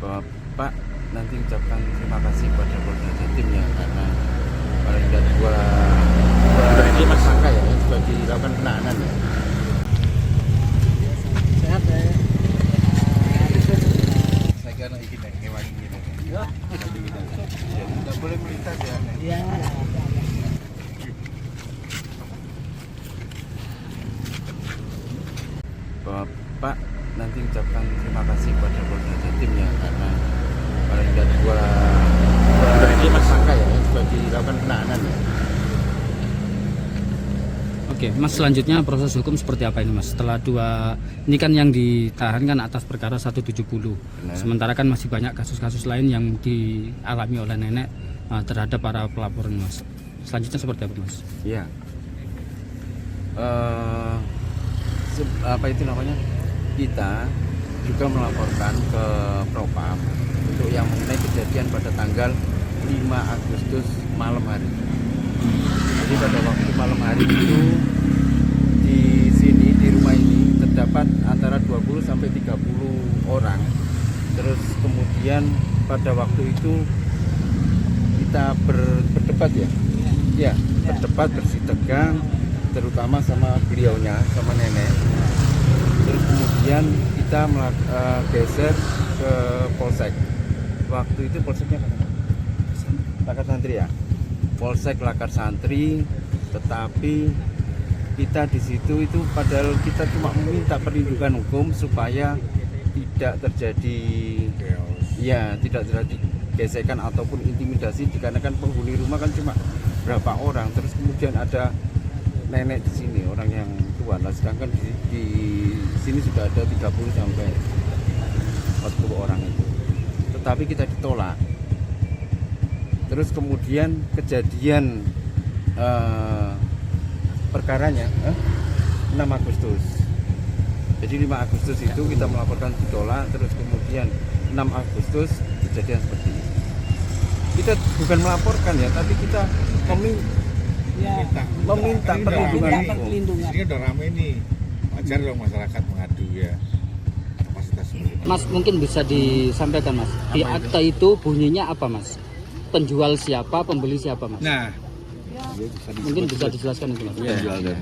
Bapak nanti ucapkan terima kasih kepada Polda Jatim ya, karena paling tidak dua tersangka ya yang sudah dilakukan penahanan ya. Sehat ya. Saya kira izin ya, hewan gitu. Jadi tidak boleh melintas ya. Iya. Bapak nanti ucapkan terima kasih kepada Polda Jatim ya, karena paling tidak dua tersangka ya yang sudah dilakukan penahanan ya. Oke, Mas, selanjutnya proses hukum seperti apa ini, Mas? Setelah ini kan yang ditahan kan atas perkara 170. Benar. Sementara kan masih banyak kasus-kasus lain yang dialami oleh nenek terhadap para pelapor ini, Mas. Selanjutnya seperti apa, Mas? Iya. Apa itu namanya? Kita juga melaporkan ke Propam untuk yang mengenai kejadian pada tanggal 5 Agustus malam hari. Jadi pada waktu malam hari itu di sini, di rumah ini terdapat antara 20 sampai 30 orang. Terus kemudian pada waktu itu kita berdebat ya. Ya, berdebat bersih tegang, terutama sama beliaunya, sama nenek. Terus kemudian kita geser ke Polsek. Waktu itu Polseknya Lakar Santri ya. Polsek Lakar Santri, tetapi kita di situ itu padahal kita cuma meminta perlindungan hukum supaya tidak terjadi tidak terjadi gesekan ataupun intimidasi, dikarenakan penghuni rumah kan cuma berapa orang, terus kemudian ada nenek di sini, orang yang tua. Nah, sedangkan di sini sudah ada 30 sampai 40 orang itu. Tetapi kita ditolak. Terus kemudian kejadian perkaranya 6 Agustus. Jadi 5 Agustus itu kita melaporkan ditolak, terus kemudian 6 Agustus kejadian seperti ini. Kita bukan melaporkan ya, tapi kita meminta perlindungan hukum. Ini udah rame nih, wajar dong masyarakat mengadu ya kapasitas seperti ini. Mas, mungkin bisa disampaikan, Mas. Di akta itu bunyinya apa, Mas? Penjual siapa, pembeli siapa, Mas? Nah, Mungkin bisa dijelaskan itu, Mas. Penjual dan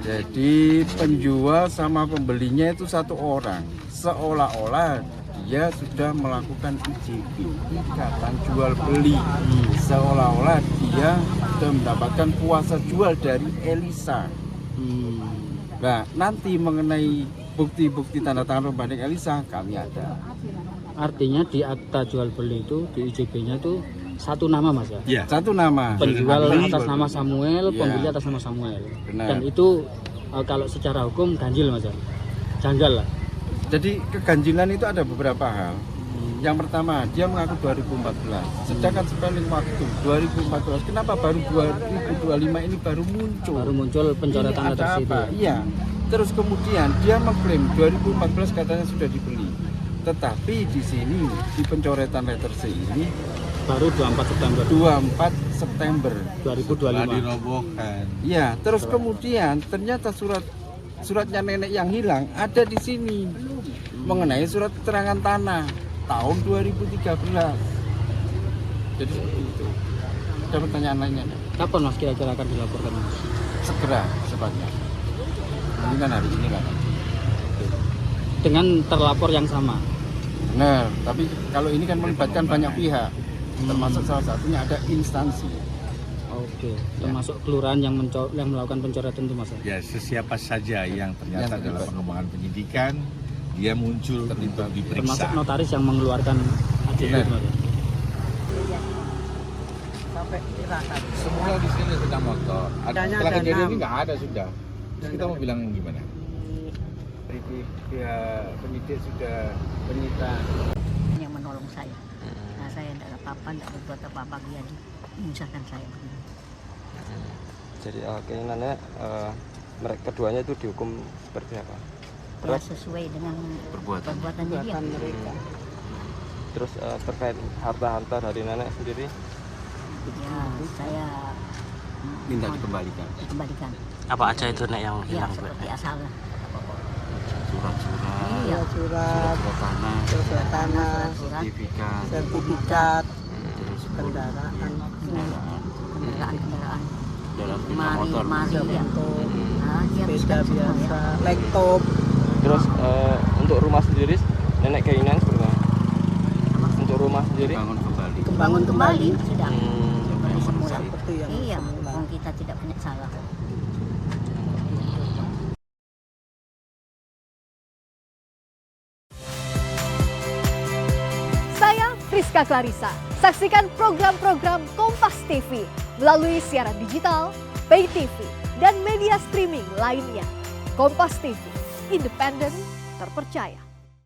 jadi penjual sama pembelinya itu satu orang, seolah-olah dia sudah melakukan IJB, ikatan jual beli, seolah-olah dia sudah mendapatkan kuasa jual dari Elisa. Nah, nanti mengenai bukti-bukti tanda tangan pembanding Elisa kami ada. Artinya di akta jual beli itu, di IJB-nya itu satu nama, Mas ya? ya. Satu nama. Penjual Pembeli, atas nama Samuel, Ya. pembeli atas nama Samuel. Benar. Dan itu kalau secara hukum ganjil, Mas ya? Janggal lah. Jadi keganjilan itu ada beberapa hal. Yang pertama, dia mengaku 2014. Sedangkan sepanjang waktu 2014, kenapa baru 2025 ini baru muncul? Baru muncul pencoretan Ini ada letter C itu. apa? Iya. Terus kemudian dia mengklaim 2014 katanya sudah dibeli. Tetapi di sini di pencoretan letter C ini Baru 24 September 24 September 2025. Dirobohkan. Ya, terus kemudian ternyata suratnya nenek yang hilang ada di sini mengenai surat keterangan tanah tahun 2013. Jadi seperti itu. Ada pertanyaan lainnya? Kapan, Mas, kira-kira akan dilaporkan, Mas? Segera secepatnya. Ini kan hari ini kan. Dengan terlapor yang sama. Benar, tapi kalau ini kan melibatkan banyak pihak, termasuk salah satunya ada instansi. Oke, termasuk kelurahan yang melakukan pencoretan itu, Mas. Ya, sesiapa saja yang ternyata Yang dalam terlibat. pengembangan penyidikan dia muncul untuk Termasuk diperiksa. notaris yang mengeluarkan AJB, Benar. Mas. Sampai tirakat. Semula di sini sepeda motor. Adanya Setelah ada kejadian 6. ini nggak ada sudah. Terus kita mau bilang gimana? Jadi pihak penyidik sudah menyita. Yang menolong saya. Nah, saya tidak apa-apa, tidak berbuat apa-apa, dia menyusahkan saya begini. Jadi keinginannya mereka keduanya itu dihukum seperti apa? Ya, sesuai dengan perbuatannya dia. mereka. Terus terkait harta-harta dari nenek sendiri, Ya, saya Minta mohon dikembalikan. dikembalikan. Apa aja itu, Nek, yang Ya, seperti asalnya. Surat-surat, Iya, Surat surat tanah, surat tanah, sertifikat, sertifikat terus kendaraan, kendaraan dalam sepeda mari motor. mari ya. untuk Nah, dia sepeda harus semua biasa, ya. laptop. Terus untuk rumah sendiri nenek keinginan seperti apa? Untuk rumah sendiri? Bangun kembali. Bangun kembali sudah Seperti seperti semula. Seperti yang Iya, semula. wong kita tidak punya salah. Saya Friska Clarissa. Saksikan program-program Kompas TV melalui siaran digital, pay TV, dan media streaming lainnya. Kompas TV, independen, terpercaya.